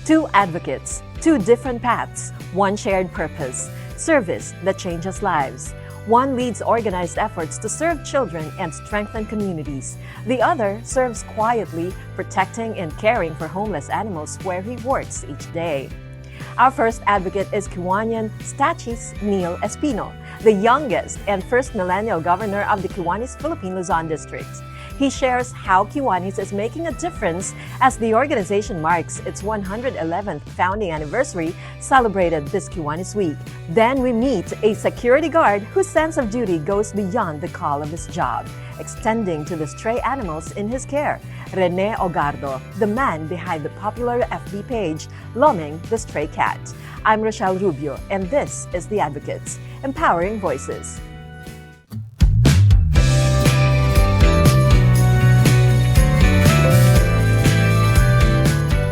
Two advocates, two different paths, one shared purpose, service that changes lives. One leads organized efforts to serve children and strengthen communities. The other serves quietly, protecting and caring for homeless animals where he works each day. Our first advocate is Kiwanian Stachys Neil Espino, the youngest and first millennial governor of the Kiwanis Philippine Luzon district. He shares how Kiwanis is making a difference as the organization marks its 111th founding anniversary celebrated this Kiwanis Week. Then we meet a security guard whose sense of duty goes beyond the call of his job, extending to the stray animals in his care. Rene Ogardo, the man behind the popular FB page, Loming the Stray Cat. I'm Rochelle Rubio, and this is The Advocates, Empowering Voices.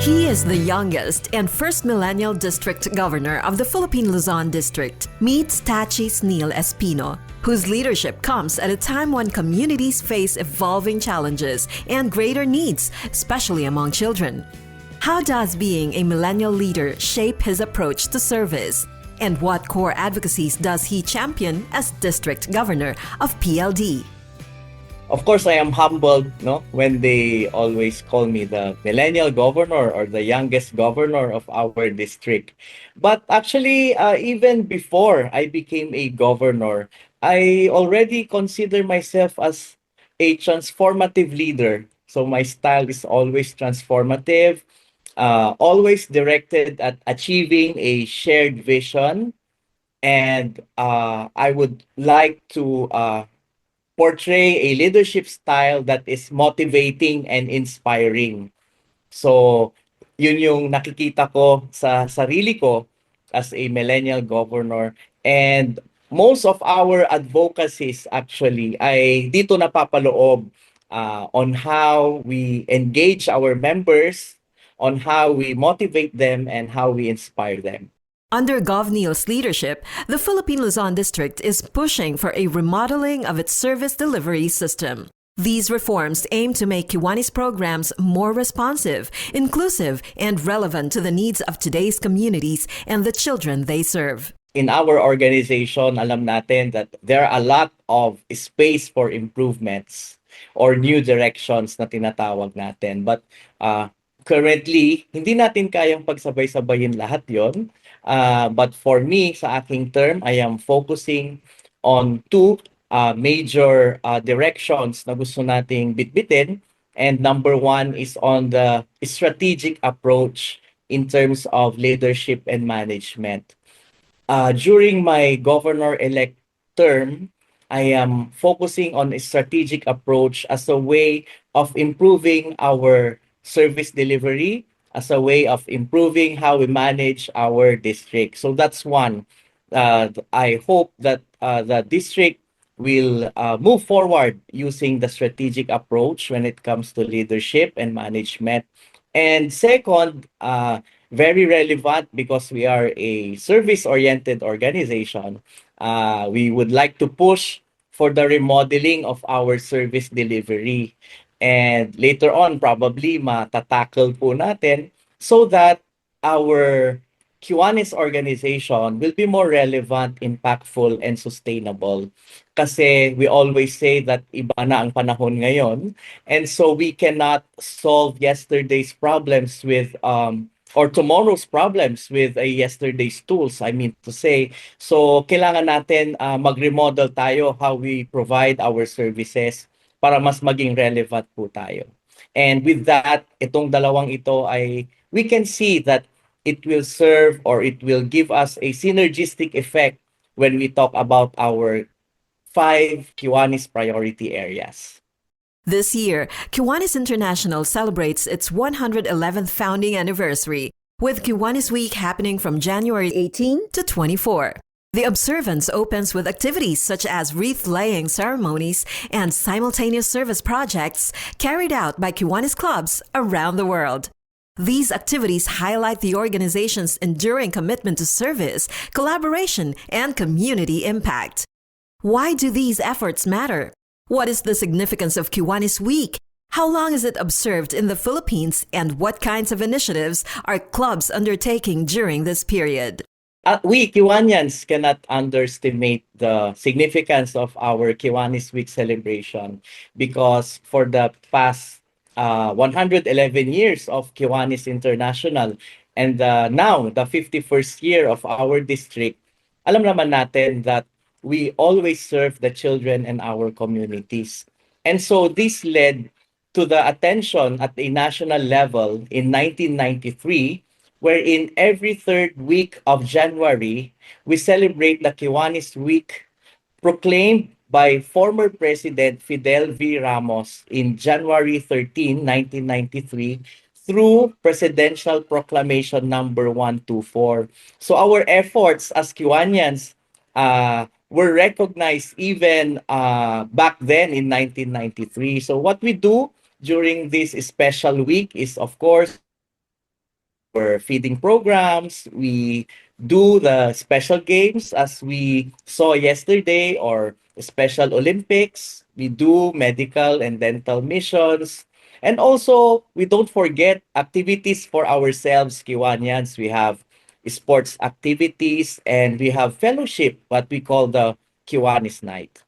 He is the youngest and first millennial district governor of the Philippine Luzon district. Meet Stachys Neil Espino, whose leadership comes at a time when communities face evolving challenges and greater needs, especially among children. How does being a millennial leader shape his approach to service? And what core advocacies does he champion as district governor of PLD? Of course, I am humbled, when they always call me the millennial governor or the youngest governor of our district. But actually, even before I became a governor, I already consider myself as a transformative leader. So my style is always transformative, always directed at achieving a shared vision. And I would like to portray a leadership style that is motivating and inspiring. So, yun yung nakikita ko sa sarili ko as a millennial governor. And most of our advocacies actually ay dito napapaloob on how we engage our members, on how we motivate them, and how we inspire them. Under Gov. Neil's leadership, the Philippine Luzon district is pushing for a remodeling of its service delivery system. These reforms aim to make Kiwanis programs more responsive, inclusive, and relevant to the needs of today's communities and the children they serve. In our organization, alam natin that there are a lot of space for improvements or new directions na tinatawag natin. But currently, hindi natin kayang pagsabay-sabayin lahat yon. But for me, sa aking term, I am focusing on two major directions na gusto nating bitbitin. And number one is on the strategic approach in terms of leadership and management. During my governor-elect term, I am focusing on a strategic approach as a way of improving our service delivery, as a way of improving how we manage our district. So that's one. I hope that the district will move forward using the strategic approach when it comes to leadership and management. And second, very relevant because we are a service-oriented organization, we would like to push for the remodeling of our service delivery. And later on, probably matatackle po natin so that our Kiwanis organization will be more relevant, impactful, and sustainable. Kasi we always say that iba na ang panahon ngayon. And so we cannot solve yesterday's problems with, or tomorrow's problems with yesterday's tools, I mean to say. So kailangan natin mag-remodel tayo how we provide our services para mas maging relevant po tayo. And with that, itong dalawang ito ay we can see that it will serve or it will give us a synergistic effect when we talk about our 5 Kiwanis priority areas. This year, Kiwanis International celebrates its 111th founding anniversary, with Kiwanis Week happening from January 18 to 24. The observance opens with activities such as wreath-laying ceremonies and simultaneous service projects carried out by Kiwanis clubs around the world. These activities highlight the organization's enduring commitment to service, collaboration, and community impact. Why do these efforts matter? What is the significance of Kiwanis Week? How long is it observed in the Philippines, and what kinds of initiatives are clubs undertaking during this period? We Kiwanians cannot underestimate the significance of our Kiwanis Week celebration because for the past 111 years of Kiwanis International and now the 51st year of our district, alam naman natin that we always serve the children and our communities. And so this led to the attention at a national level in 1993, wherein every third week of January, we celebrate the Kiwanis Week proclaimed by former President Fidel V. Ramos in January 13, 1993, through Presidential Proclamation number 124. So our efforts as Kiwanians were recognized even back then in 1993. So what we do during this special week is, of course, for feeding programs. We do the special games as we saw yesterday or special Olympics. We do medical and dental missions. And also, we don't forget activities for ourselves, Kiwanians. We have sports activities and we have fellowship, what we call the Kiwanis Night.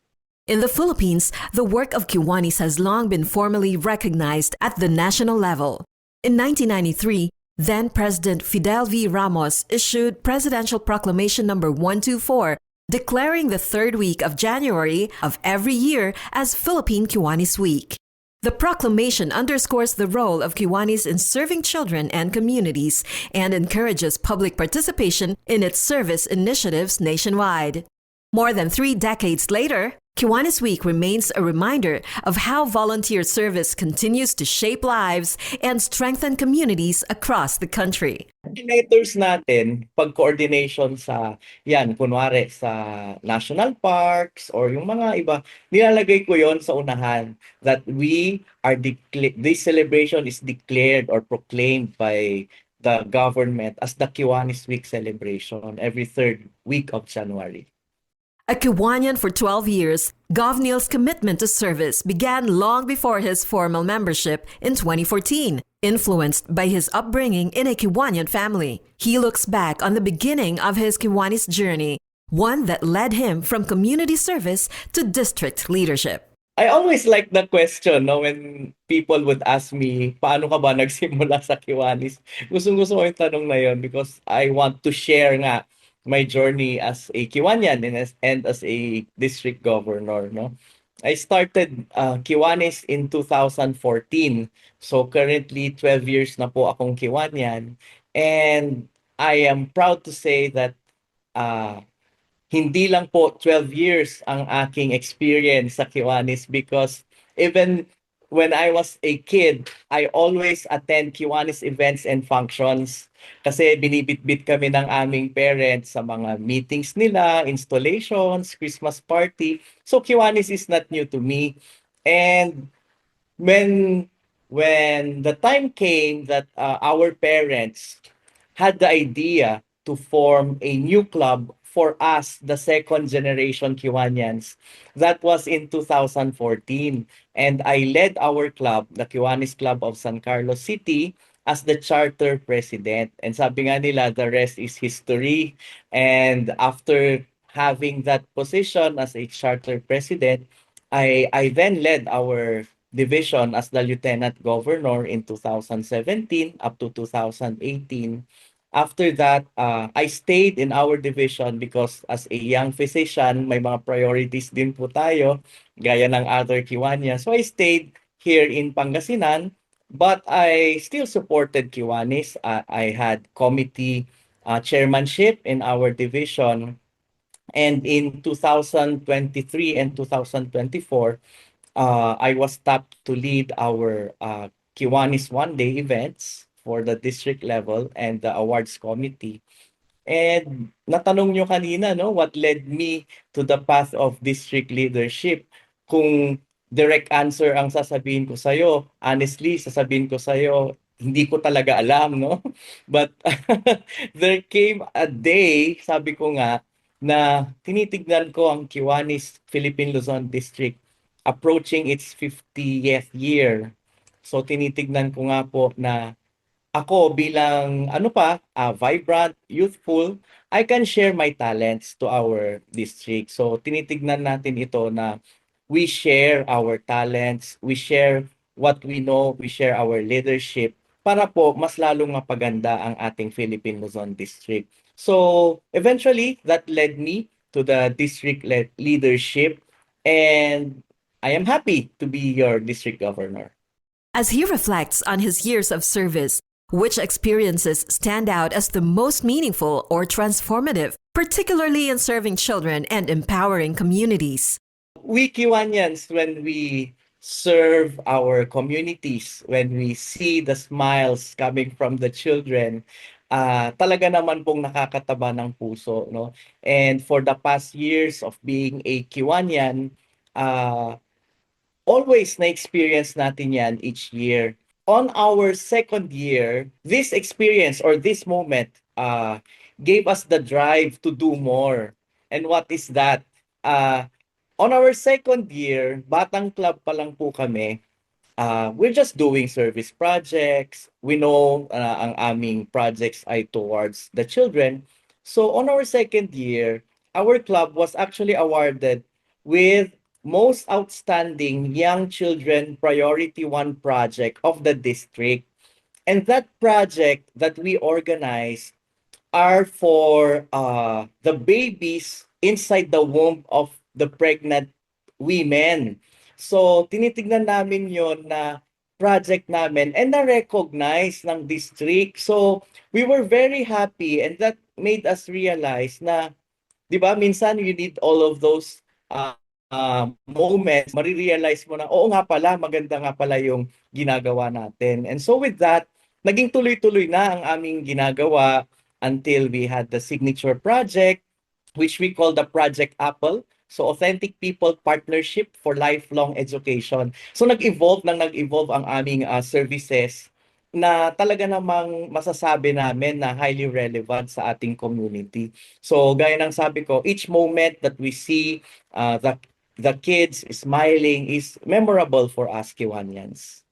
In the Philippines, the work of Kiwanis has long been formally recognized at the national level. In 1993, then President Fidel V. Ramos issued Presidential Proclamation number 124, declaring the third week of January of every year as Philippine Kiwanis Week. The proclamation underscores the role of Kiwanis in serving children and communities and encourages public participation in its service initiatives nationwide. More than 3 decades later, Kiwanis Week remains a reminder of how volunteer service continues to shape lives and strengthen communities across the country. Coordinators natin, pag-coordination sa, yan, kunwari sa national parks or yung mga iba, nilalagay ko yon sa unahan that this celebration is declared or proclaimed by the government as the Kiwanis Week celebration every third week of January. A Kiwanian for 12 years, Govneil's commitment to service began long before his formal membership in 2014. Influenced by his upbringing in a Kiwanian family, he looks back on the beginning of his Kiwanis journey, one that led him from community service to district leadership. I always like the question, no, when people would ask me, paano ka ba nagsimula sa Kiwanis? Gustong-gusto ko yung tanong na yun because I want to share nga my journey as a Kiwanian and as a district governor, no. I started Kiwanis in 2014. So currently 12 years na po akong Kiwanian and I am proud to say that hindi lang po 12 years ang aking experience sa Kiwanis because even when I was a kid, I always attend Kiwanis events and functions kasi binibitbit kami ng aming parents sa mga meetings nila, installations, Christmas party. So Kiwanis is not new to me. And when the time came that our parents had the idea to form a new club for us, the second generation Kiwanians. That was in 2014. And I led our club, the Kiwanis Club of San Carlos City, as the charter president. And sabi nga nila, the rest is history. And after having that position as a charter president, I then led our division as the lieutenant governor in 2017 up to 2018. After that, I stayed in our division because as a young physician, may mga priorities din po tayo, gaya ng other Kiwanian. So I stayed here in Pangasinan, but I still supported Kiwanis. I had committee chairmanship in our division. And in 2023 and 2024, I was tapped to lead our Kiwanis One Day events for the district level and the awards committee. And natanong nyo kanina, no, what led me to the path of district leadership? Kung direct answer ang sasabihin ko sa'yo, honestly, sasabihin ko sa'yo, hindi ko talaga alam, no? But there came a day, sabi ko nga, na tinitignan ko ang Kiwanis Philippine Luzon District approaching its 50th year. So tinitignan ko nga po na ako bilang vibrant, youthful, I can share my talents to our district. So tinitignan natin ito na we share our talents, we share what we know, we share our leadership para po mas lalong mapaganda ang ating Philippine Luzon district. So eventually that led me to the district leadership, and I am happy to be your district governor. As he reflects on his years of service, which experiences stand out as the most meaningful or transformative, particularly in serving children and empowering communities? We Kiwanians, when we serve our communities, when we see the smiles coming from the children, talaga naman pong nakakataba ng puso, no? And for the past years of being a Kiwanian, uh, always na-experience natin yan each year. On our second year, this experience or this moment gave us the drive to do more. And what is that? On our second year, Batang Club pa lang po kami, we're just doing service projects. We know ang aming projects ay towards the children. So on our second year, our club was actually awarded with Most Outstanding Young Children Priority 1 project of the district. And that project that we organized are for the babies inside the womb of the pregnant women. So, tinitignan namin yon na project namin and na-recognize ng district. So, we were very happy, and that made us realize na, di ba, minsan you need all of those moments, marirealize mo na, oo nga pala, maganda nga pala yung ginagawa natin. And so with that, naging tuloy-tuloy na ang aming ginagawa until we had the signature project, which we call the Project Apple. So Authentic People Partnership for Lifelong Education. So nag-evolve ang aming services na talaga namang masasabi namin na highly relevant sa ating community. So gaya ng sabi ko, each moment that we see the kids smiling is memorable for us Kiwanians.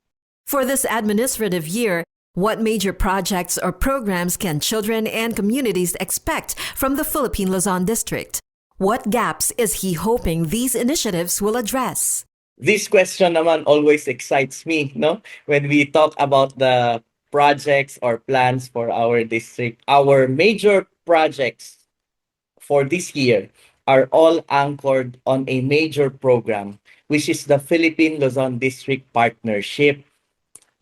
For this administrative year, what major projects or programs can children and communities expect from the Philippine Luzon District? What gaps is he hoping these initiatives will address? This question naman always excites me, no? When we talk about the projects or plans for our district, our major projects for this year are all anchored on a major program, which is the Philippine Luzon District Partnership.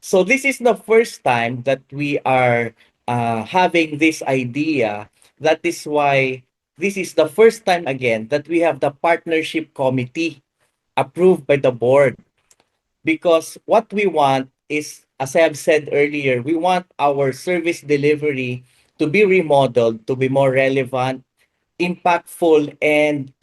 So this is the first time that we are having this idea. That is why this is the first time again that we have the partnership committee approved by the board, because what we want is, as I have said earlier, we want our service delivery to be remodeled, to be more relevant, impactful, and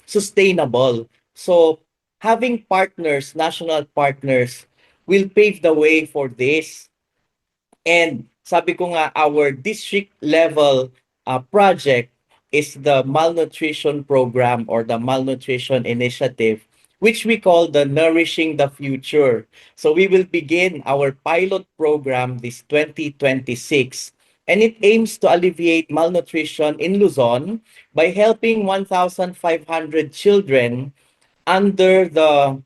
sustainable. So having partners, national partners, will pave the way for this. And sabi ko nga, our district level project is the malnutrition program or the malnutrition initiative, which we call the Nourishing the Future. So we will begin our pilot program this 2026, and it aims to alleviate malnutrition in Luzon by helping 1,500 children under the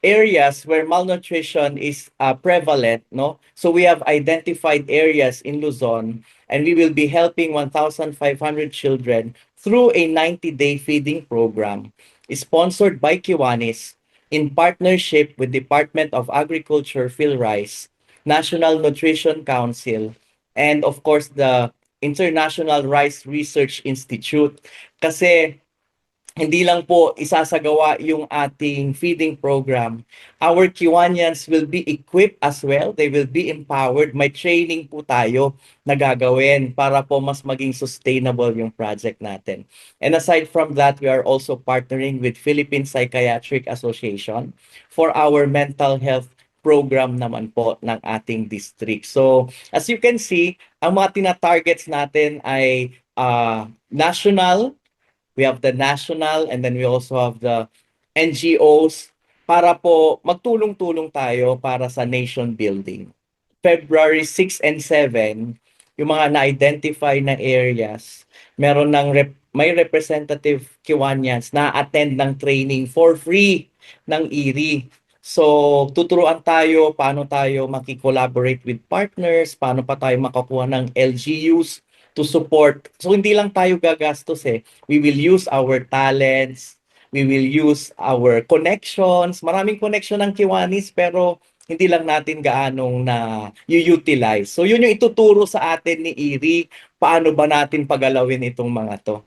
areas where malnutrition is prevalent, no? So we have identified areas in Luzon, and we will be helping 1,500 children through a 90-day feeding program sponsored by Kiwanis in partnership with Department of Agriculture, PhilRice, National Nutrition Council, and of course the International Rice Research Institute. Kasi hindi lang po isasagawa yung ating feeding program. Our Kiwanians will be equipped as well. They will be empowered. May training po tayo na gagawin para po mas maging sustainable yung project natin. And aside from that, we are also partnering with Philippine Psychiatric Association for our mental health program naman po ng ating district. So, as you can see, ang mga tina-targets natin ay national. We have the national, and then we also have the NGOs, para po magtulong-tulong tayo para sa nation building. February 6 and 7, yung mga na-identify na areas, may representative Kiwanians na attend ng training for free ng IRI. So, tuturuan tayo paano tayo makikollaborate with partners, paano pa tayo makakuha ng LGUs to support. So, hindi lang tayo gagastos eh. We will use our talents, we will use our connections. Maraming connection ng Kiwanis pero hindi lang natin gaanong na utilize. So yun yung ituturo sa atin ni Iri, paano ba natin pagalawin itong mga to.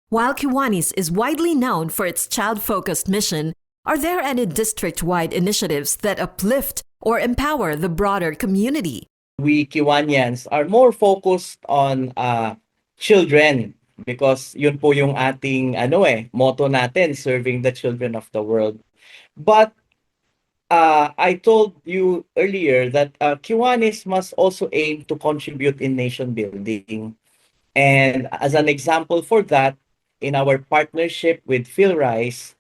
While Kiwanis is widely known for its child-focused mission, are there any district-wide initiatives that uplift or empower the broader community? We Kiwanians are more focused on children because yun po yung ating motto natin, serving the children of the world. But I told you earlier that Kiwanis must also aim to contribute in nation building. And as an example for that, in our partnership with PhilRice,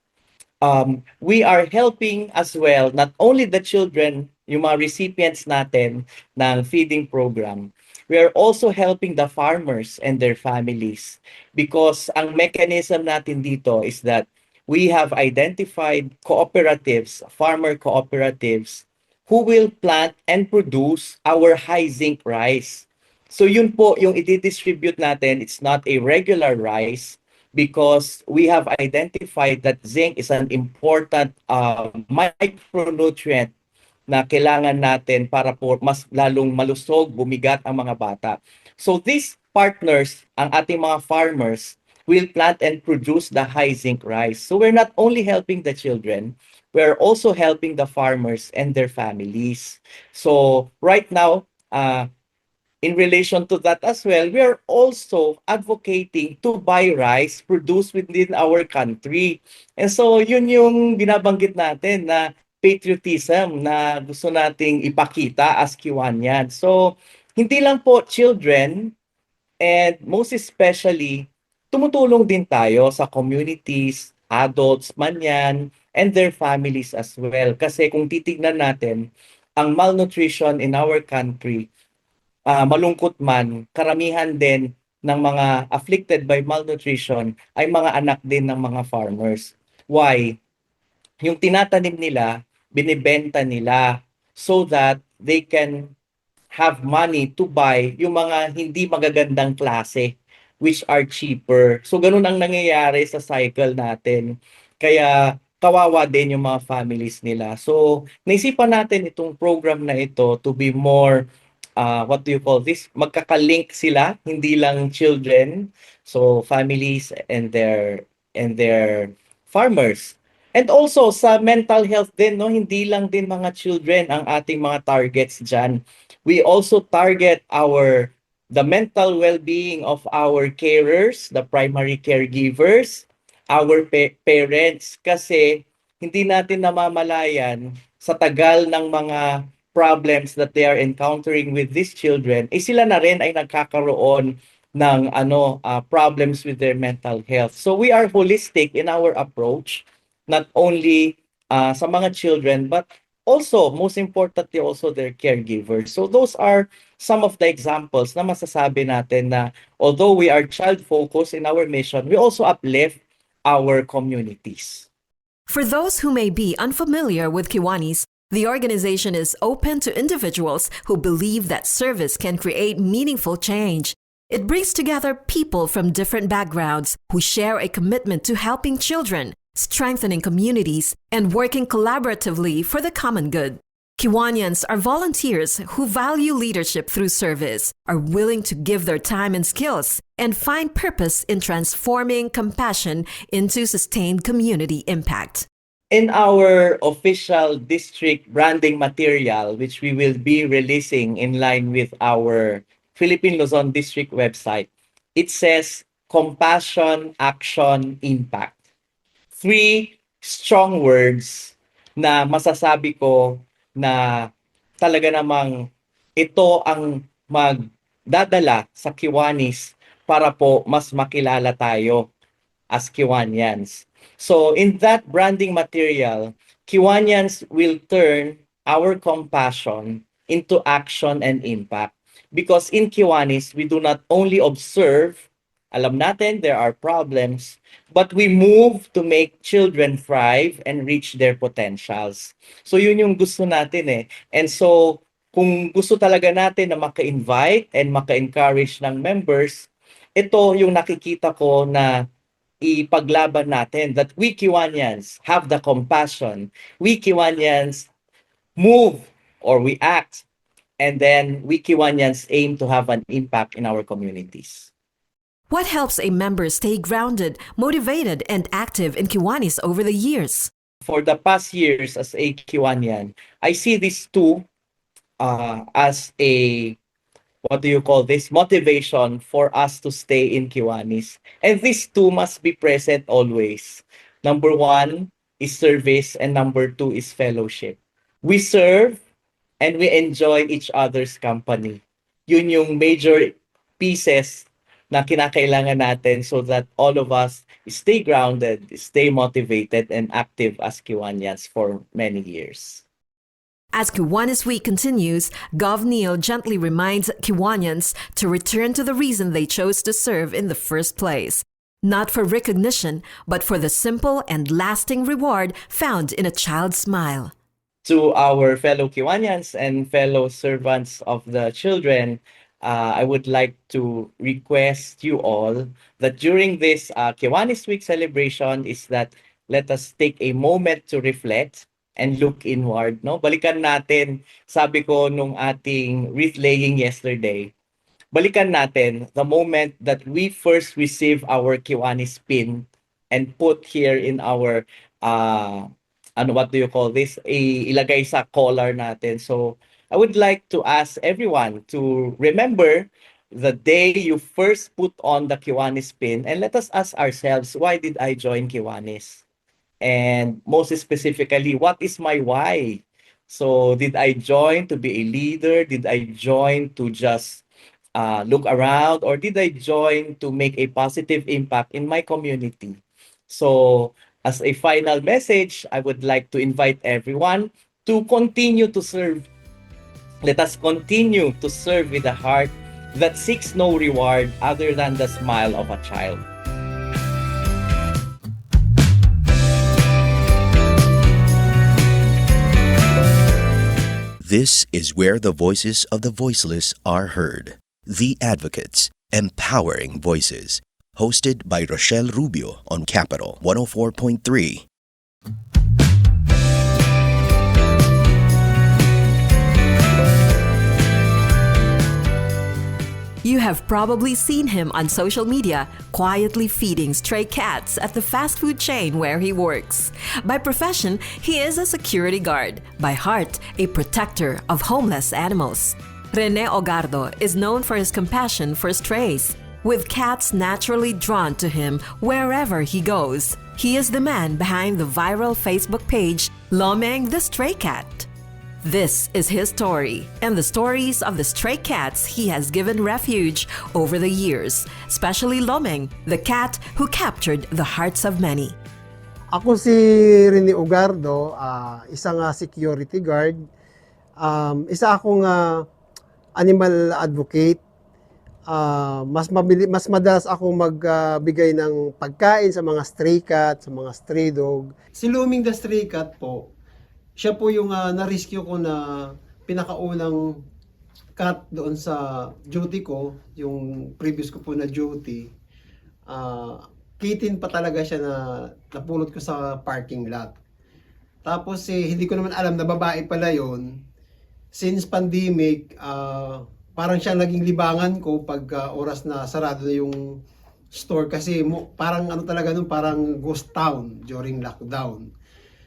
we are helping as well, not only the children, yung mga recipients natin ng feeding program, we are also helping the farmers and their families because ang mechanism natin dito is that we have identified cooperatives, farmer cooperatives, who will plant and produce our high zinc rice. So yun po yung i-distribute natin. It's not a regular rice because we have identified that zinc is an important micronutrient na kailangan natin para po mas lalong malusog, bumigat ang mga bata. So these partners, ang ating mga farmers, will plant and produce the high zinc rice. So we're not only helping the children, we're also helping the farmers and their families. So right now, in relation to that as well, we are also advocating to buy rice produced within our country. And so yun yung binabanggit natin na patriotism na gusto nating ipakita as Kiwanian. So hindi lang po children, and most especially, tumutulong din tayo sa communities, adults man yan, and their families as well. Kasi kung titignan natin, ang malnutrition in our country, malungkot man, karamihan din ng mga afflicted by malnutrition ay mga anak din ng mga farmers. Why? Yung tinatanim nila, binibenta nila so that they can have money to buy yung mga hindi magagandang klase which are cheaper. So ganun ang nangyayari sa cycle natin. Kaya kawawa din yung mga families nila. So naisipan natin itong program na ito to be more what do you call this? Magkakalink sila, hindi lang children. So families and their farmers. And also sa mental health din, no, hindi lang din mga children ang ating mga targets diyan. We also target the mental well-being of our carers, the primary caregivers, our parents kasi hindi natin namamalayan sa tagal ng mga problems that they are encountering with these children, sila na rin ay nagkakaroon ng problems with their mental health. So we are holistic in our approach, not only sa mga children, but also, most importantly, also their caregivers. So those are some of the examples na masasabi natin na although we are child-focused in our mission, we also uplift our communities. For those who may be unfamiliar with Kiwanis, the organization is open to individuals who believe that service can create meaningful change. It brings together people from different backgrounds who share a commitment to helping children, strengthening communities, and working collaboratively for the common good. Kiwanians are volunteers who value leadership through service, are willing to give their time and skills, and find purpose in transforming compassion into sustained community impact. In our official district branding material, which we will be releasing in line with our Philippine Luzon District website, it says compassion, action, impact. 3 strong words na masasabi ko na talaga namang ito ang magdadala sa Kiwanis para po mas makilala tayo as Kiwanians. So in that branding material, Kiwanians will turn our compassion into action and impact. Because in Kiwanis, we do not only observe, alam natin there are problems, but we move to make children thrive and reach their potentials. So yun yung gusto natin eh. And so kung gusto talaga natin na maka-invite and maka-encourage ng members, ito yung nakikita ko na ipaglaban natin, that we Kiwanians have the compassion. We Kiwanians move or we act, and then we Kiwanians aim to have an impact in our communities. What helps a member stay grounded, motivated, and active in Kiwanis over the years? For the past years as a Kiwanian, I see these two as a, what do you call this, motivation for us to stay in Kiwanis. And these two must be present always. Number one is service, and number two is fellowship. We serve and we enjoy each other's company. Yun yung major pieces na kinakailangan natin so that all of us stay grounded, stay motivated, and active as Kiwanians for many years. As Kiwanis Week continues, Gov Neil gently reminds Kiwanians to return to the reason they chose to serve in the first place. Not for recognition, but for the simple and lasting reward found in a child's smile. To our fellow Kiwanians and fellow servants of the children, I would like to request you all that during this Kiwanis Week celebration is that let us take a moment to reflect and look inward. No? Balikan natin, sabi ko nung ating wreath laying yesterday, balikan natin the moment that we first receive our Kiwanis pin and put here in our what do you call this? Ilagay sa collar natin. So I would like to ask everyone to remember the day you first put on the Kiwanis pin, and let us ask ourselves, why did I join Kiwanis? And most specifically, what is my why? So did I join to be a leader? Did I join to just look around? Or did I join to make a positive impact in my community? So as a final message, I would like to invite everyone to continue to serve. Let us continue to serve with a heart that seeks no reward other than the smile of a child. This is where the voices of the voiceless are heard. The Advocates, Empowering Voices. Hosted by Rochelle Rubio on Capital 104.3. You have probably seen him on social media, quietly feeding stray cats at the fast food chain where he works. By profession, he is a security guard. By heart, a protector of homeless animals. Rene Ogardo is known for his compassion for strays, with cats naturally drawn to him wherever he goes. He is the man behind the viral Facebook page, Lomeng the Stray Cat. This is his story and the stories of the stray cats he has given refuge over the years, especially Lomeng, the cat who captured the hearts of many. Ako si Rene Ogardo, isang security guard. Isa akong animal advocate. Mas madalas akong magbigay ng pagkain sa mga stray cat, sa mga stray dog. Si Lomeng the Stray Cat po, siya po yung na-rescue ko na pinakaunang cat doon sa duty ko, yung previous ko po na duty. Kitten pa talaga siya na napulot ko sa parking lot. Tapos hindi ko naman alam na babae pala yon. Since pandemic, parang siya naging libangan ko pag oras na sarado na yung store kasi parang talaga nun, parang ghost town during lockdown.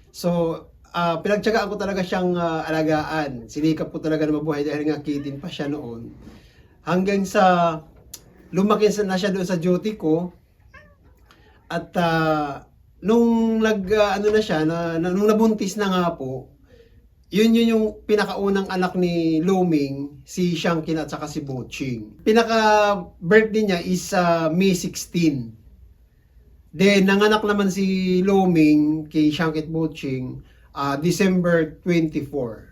So, pinagtiyagaan ko talaga siyang alagaan. Sinikap ko talaga na mabuhay dahil nga kitten pa siya noon. Hanggang sa lumaki na siya doon sa duty ko. At nung nung nabuntis na nga po, yun yung pinakaunang anak ni Lomeng, si Shankin at saka si Boching. Pinaka-birthday niya is May 16. Then, nanganak naman si Lomeng kay Shankin at Boching December 24.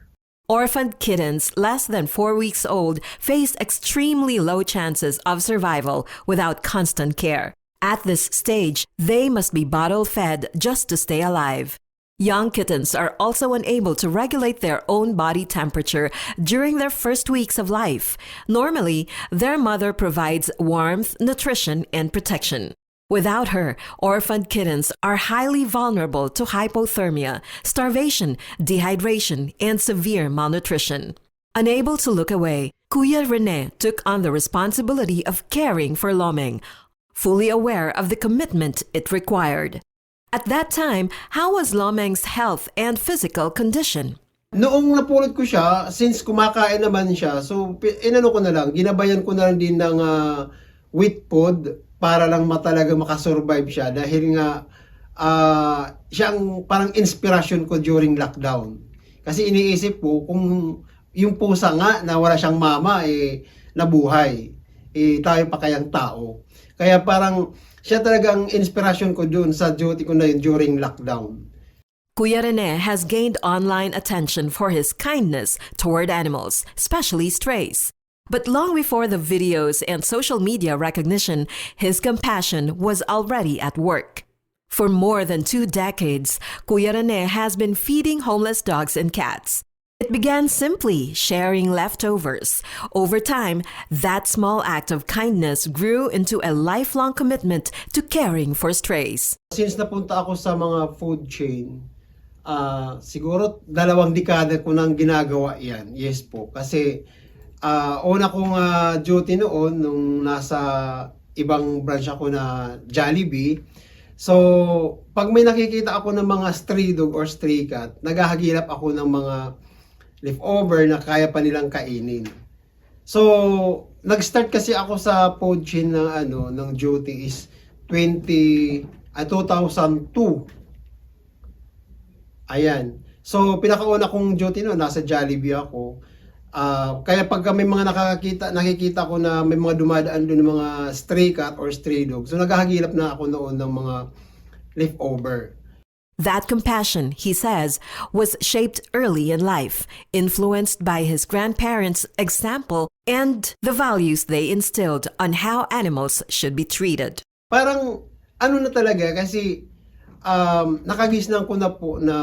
Orphaned kittens less than 4 weeks old face extremely low chances of survival without constant care. At this stage, they must be bottle fed just to stay alive. Young kittens are also unable to regulate their own body temperature during their first weeks of life. Normally, their mother provides warmth, nutrition, and protection. Without her, orphaned kittens are highly vulnerable to hypothermia, starvation, dehydration, and severe malnutrition. Unable to look away, Kuya Rene took on the responsibility of caring for Lomeng, fully aware of the commitment it required. At that time, how was Lomeng's health and physical condition? Noong napulot ko siya, since kumakain naman siya, so inano ko na lang, ginabayan ko na lang din ng wheat food para lang matalaga makasurvive siya dahil nga siya ang parang inspiration ko during lockdown. Kasi iniisip ko kung yung pusa nga na wala siyang mama nabuhay, tayo pa kayang tao. Kaya parang siya talagang inspiration ko dun sa duty ko na yun during lockdown. Kuya Rene has gained online attention for his kindness toward animals, especially strays. But long before the videos and social media recognition, his compassion was already at work. For more than 2 decades, Kuya Rene has been feeding homeless dogs and cats. It began simply sharing leftovers. Over time, that small act of kindness grew into a lifelong commitment to caring for strays. Since napunta ako sa mga food chain, siguro 2 dekada ko nang ginagawa yan. Yes po. Kasi una kong duty noon nung nasa ibang branch ako na Jollibee. So, pag may nakikita ako ng mga stray dog or stray cat, naghahagilap ako ng mga leftover na kaya pa nilang kainin. So, nag-start kasi ako sa food chain ng duty is 2002. Ayan. So, pinakauna kong duty noon, nasa Jollibee ako. Kaya pag may mga nakikita ko na may mga dumadaan doon ng mga stray cat or stray dog, so naghahagilap na ako noon ng mga leftover. That compassion, he says, was shaped early in life, influenced by his grandparents' example and the values they instilled on how animals should be treated. Parang ano na talaga kasi nakagisnan ko na po na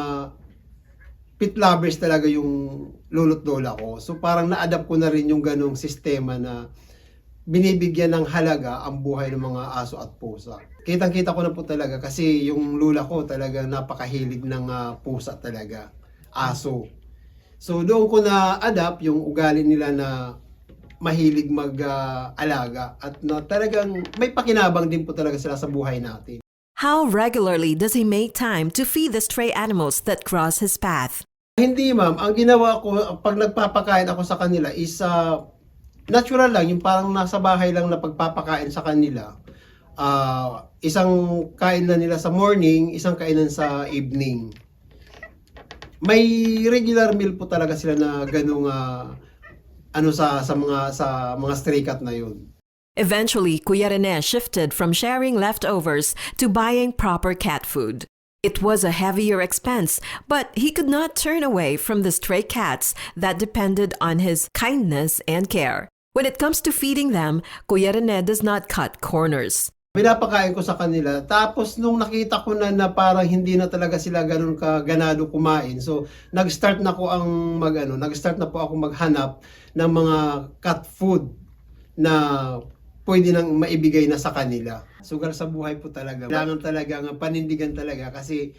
pet lovers talaga yung lolo't lola ko. So parang na-adapt ko na rin yung ganong sistema na binibigyan ng halaga ang buhay ng mga aso at pusa. Kitang-kita ko na po talaga kasi yung lola ko talaga napakahilig ng pusa talaga, aso. So doon ko na-adapt yung ugali nila na mahilig mag-alaga at na talagang may pakinabang din po talaga sila sa buhay natin. How regularly does he make time to feed the stray animals that cross his path? Hindi ma'am, ang ginawa ko pag nagpapakain ako sa kanila is natural lang, yung parang nasa bahay lang na pagpapakain sa kanila. Isang kain na nila sa morning, isang kainan sa evening. May regular meal po talaga sila na ganung sa mga stray cat na yun. Eventually, Kuya Rene shifted from sharing leftovers to buying proper cat food. It was a heavier expense, but he could not turn away from the stray cats that depended on his kindness and care. When it comes to feeding them, Kuya Rene does not cut corners. Pinapakain ko sa kanila. Tapos nung nakita ko na parang hindi na talaga sila ganun kaganado kumain. So nag-start na po ako maghanap ng mga cat food na pwede nang maibigay na sa kanila. Sugal sa buhay po talaga. Kailangan talaga panindigan talaga kasi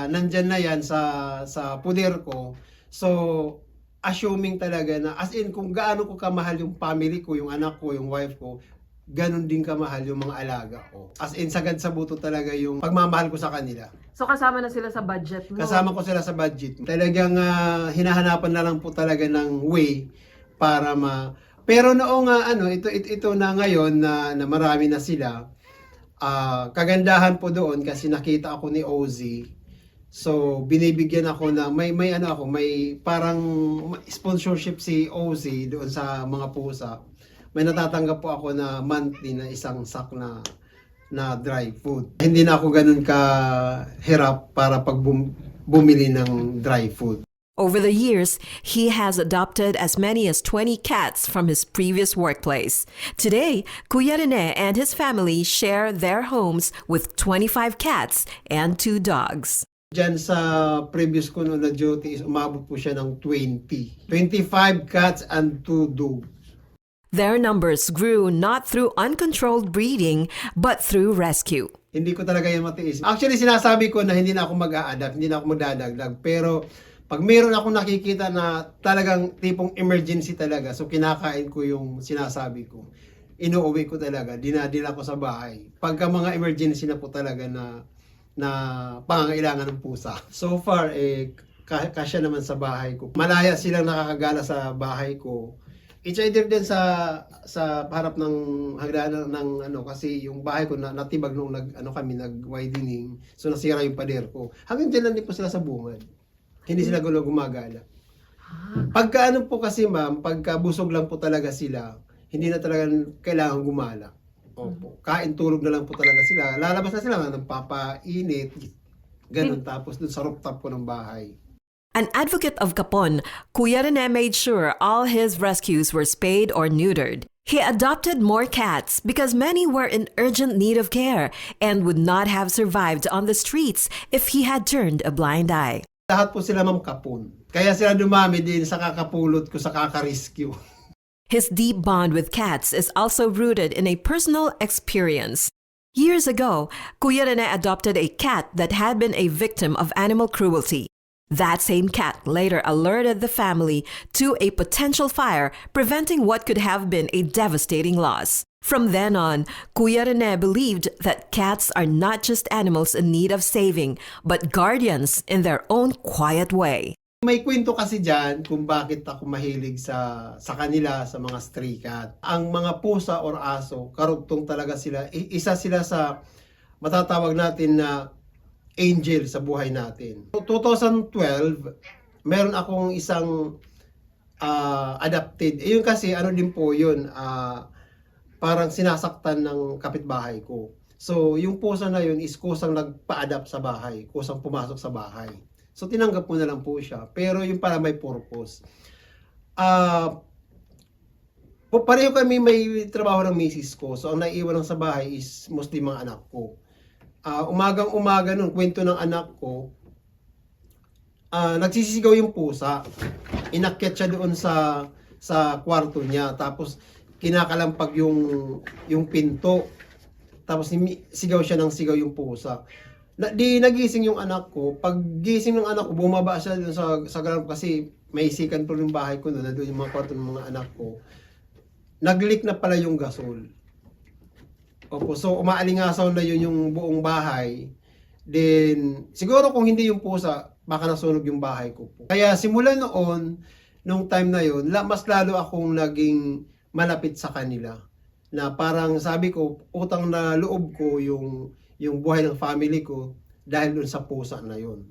nandyan na yan sa puder ko. So assuming talaga na as in kung gaano ko kamahal yung family ko, yung anak ko, yung wife ko, ganun din kamahal yung mga alaga ko. As in sagad sa buto talaga yung pagmamahal ko sa kanila. So kasama na sila sa budget mo? Kasama ko sila sa budget. Talagang hinahanapan na lang po talaga ng way para pero noong ito na ngayon na marami na sila, kagandahan po doon kasi nakita ako ni Ozzy. So binibigyan ako na may parang sponsorship si Ozzy doon sa mga pusa. May natatanggap po ako na monthly na isang sack na dry food. Hindi na ako ganun ka hirap para bumili ng dry food. Over the years, he has adopted as many as 20 cats from his previous workplace. Today, Kuya Rene and his family share their homes with 25 cats and 2 dogs. Diyan sa previous ko na duty is umabot po siya ng 20. 25 cats and 2 dogs. Their numbers grew not through uncontrolled breeding, but through rescue. Hindi ko talaga yan matiis. Actually, sinasabi ko na hindi na ako mag-a-adapt, hindi na ako magdadagdag. Pero pag meron akong nakikita na talagang tipong emergency talaga, so kinakain ko yung sinasabi ko, inuuwi ko talaga, dinadala ko sa bahay. Pagka mga emergency na po talaga na pangangailangan ng pusa. So far, kasya naman sa bahay ko. Malaya silang nakakagala sa bahay ko. It's either din sa harap ng hagdanan ng kasi yung bahay ko natibag nung nag-widening, so nasira yung pader ko. Hanggang dyan lang din po sila sa bungad. Hindi sila gumagala. Pagka po kasi ma'am, pagka busog lang po talaga sila, hindi na talaga kailangan gumala. Opo. Kain, tulog na lang po talaga sila. Lalabas na sila ng papainit, ganun, tapos dun sa rooftop ko ng bahay. An advocate of Capon, Kuya Rene made sure all his rescues were spayed or neutered. He adopted more cats because many were in urgent need of care and would not have survived on the streets if he had turned a blind eye. Lahat po sila ma'am kapon. Kaya sila dumami din sa kakapulot ko, sa kaka-rescue. His deep bond with cats is also rooted in a personal experience. Years ago, Kuya Rene adopted a cat that had been a victim of animal cruelty. That same cat later alerted the family to a potential fire, preventing what could have been a devastating loss. From then on, Kuya Rene believed that cats are not just animals in need of saving, but guardians in their own quiet way. May kwento kasi dyan kung bakit ako mahilig sa kanila, sa mga stray cat. Ang mga pusa or aso, karugtong talaga sila. Isa sila sa matatawag natin na angel sa buhay natin. 2012, meron akong isang adopted. Yun kasi, din po yun, parang sinasaktan ng kapitbahay ko. So, yung pusa na yun is kusang nagpa-adapt sa bahay, kusang pumasok sa bahay. So, tinanggap ko na lang po siya. Pero yung para may purpose. Pareho kami may trabaho ng misis ko. So, ang naiiwan lang sa bahay is mostly mga anak ko. Umagang-umaga nung kwento ng anak ko, nagsisisigaw yung pusa. Inakyat siya doon sa kwarto niya. Tapos, kinakalampag yung pinto. Tapos sigaw siya ng sigaw yung pusa. Di nagising yung anak ko. Pag gising ng anak ko, bumaba siya dun sa ground kasi may isikan po yung bahay ko doon. Doon yung mga kwarto ng mga anak ko. Nag-leak na pala yung gasol. Opo, so umaalingasaw na yun yung buong bahay. Then, siguro kung hindi yung pusa, baka nasunog yung bahay ko po. Kaya simula noon, nung time na yun, mas lalo akong naging malapit sa kanila. Na parang sabi ko, utang na loob ko yung buhay ng family ko dahil dun sa pusa na yun.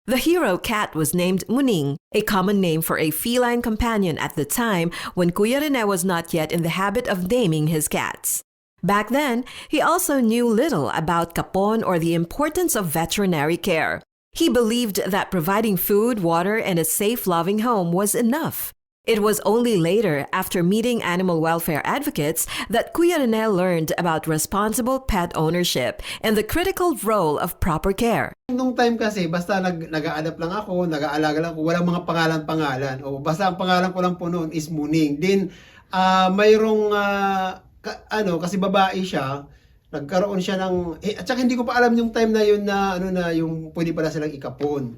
The hero cat was named Muning, a common name for a feline companion at the time when Kuya Rene was not yet in the habit of naming his cats. Back then, he also knew little about Capon or the importance of veterinary care. He believed that providing food, water, and a safe, loving home was enough. It was only later, after meeting animal welfare advocates, that Kuya Rene learned about responsible pet ownership and the critical role of proper care. Nung time kasi, basta nag-a-adapt lang ako, nag-aalaga lang ako, walang mga pangalan-pangalan. O basta ang pangalan ko lang po noon is Muning. Then, mayroong, kasi babae siya, nagkaroon siya ng, at saka hindi ko pa alam yung time na yun na, yung pwede pala silang ikapon.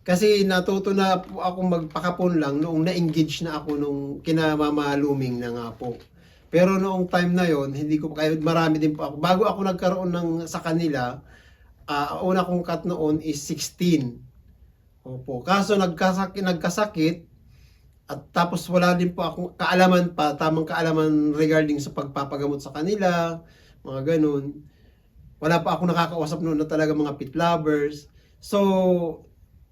Kasi natuto na po ako magpakapon lang noong na-engage na ako nung kinamamaluming na nga po. Pero noong time na yon hindi ko pa kaya, marami din po ako. Bago ako nagkaroon sa kanila, una kong cut noon is 16. Opo. Kaso nagkasakit at tapos wala din po akong tamang kaalaman regarding sa pagpapagamot sa kanila, mga ganun. Wala pa ako nakakausap noon na talaga mga pet lovers. So,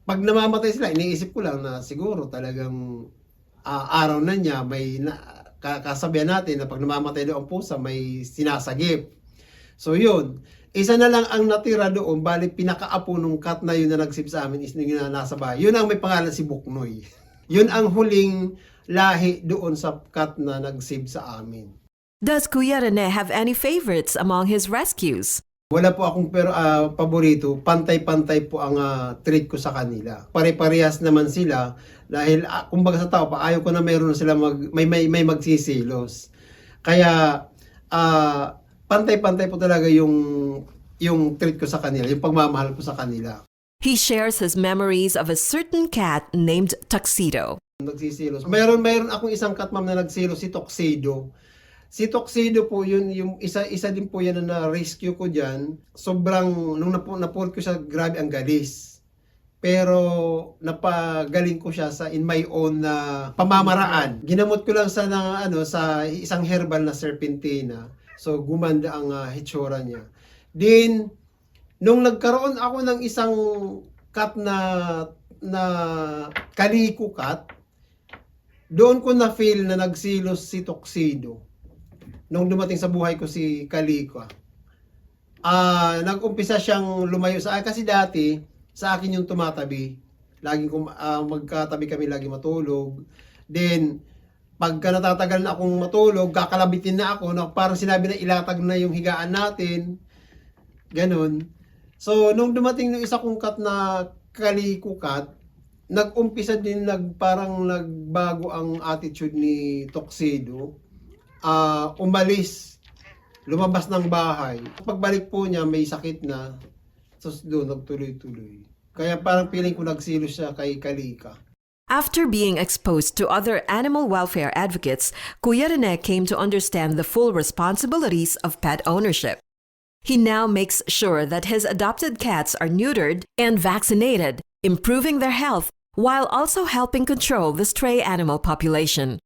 pag namamatay sila, iniisip ko lang na siguro talagang araw na niya, may kasabihan natin na pag namamatay daw ang pusa, may sinasagip. So yun, Isa na lang ang natira doon, bali pinakaapo nung cat na yun na nagsip sa amin is yung na nasa bahay. Yun ang may pangalan si Buknoy. Yun ang huling lahi doon sa cat na nagsip sa amin. Does Kuya Rene have any favorites among his rescues? Wala po akong paborito, pantay-pantay po ang treat ko sa kanila. Pare-parehas naman sila dahil kumbaga sa tao pa ayaw ko na meron sila may magsisilos. Kaya pantay-pantay po talaga yung treat ko sa kanila, yung pagmamahal ko sa kanila. He shares his memories of a certain cat named Tuxedo. Nagsisilos. Mayroon akong isang cat ma'am na nagsilos, si Tuxedo. Si Tuxedo po yun, yung isa din po yan na na-rescue ko dyan. Sobrang, nung napulot ko siya, grabe ang galis. Pero napagaling ko siya in my own na pamamaraan. Ginamot ko lang sa isang herbal na serpentina. So gumanda ang hitsura niya. Then, nung nagkaroon ako ng isang cat na kaliko cat, doon ko na feel na nagsilos si Tuxedo. Nung dumating sa buhay ko si Kaliko, nag-umpisa siyang lumayo sa akin kasi dati sa akin yung tumatabi. Laging magkatabi kami lagi matulog. Then pagka natatagal na akong matulog, kakalabitin na ako, na parang sinabi na ilatag na yung higaan natin. Ganun. So nung dumating yung isa kong cat na Kaliko cat, nag-umpisa din parang nagbago ang attitude ni Tuxedo. Umalis, lumabas ng bahay. Pagbalik po niya, may sakit na. So doon, nagtuloy-tuloy. Kaya parang feeling ko nagsilos siya kay Kalika. After being exposed to other animal welfare advocates, Kuya Rene came to understand the full responsibilities of pet ownership. He now makes sure that his adopted cats are neutered and vaccinated, improving their health while also helping control the stray animal population.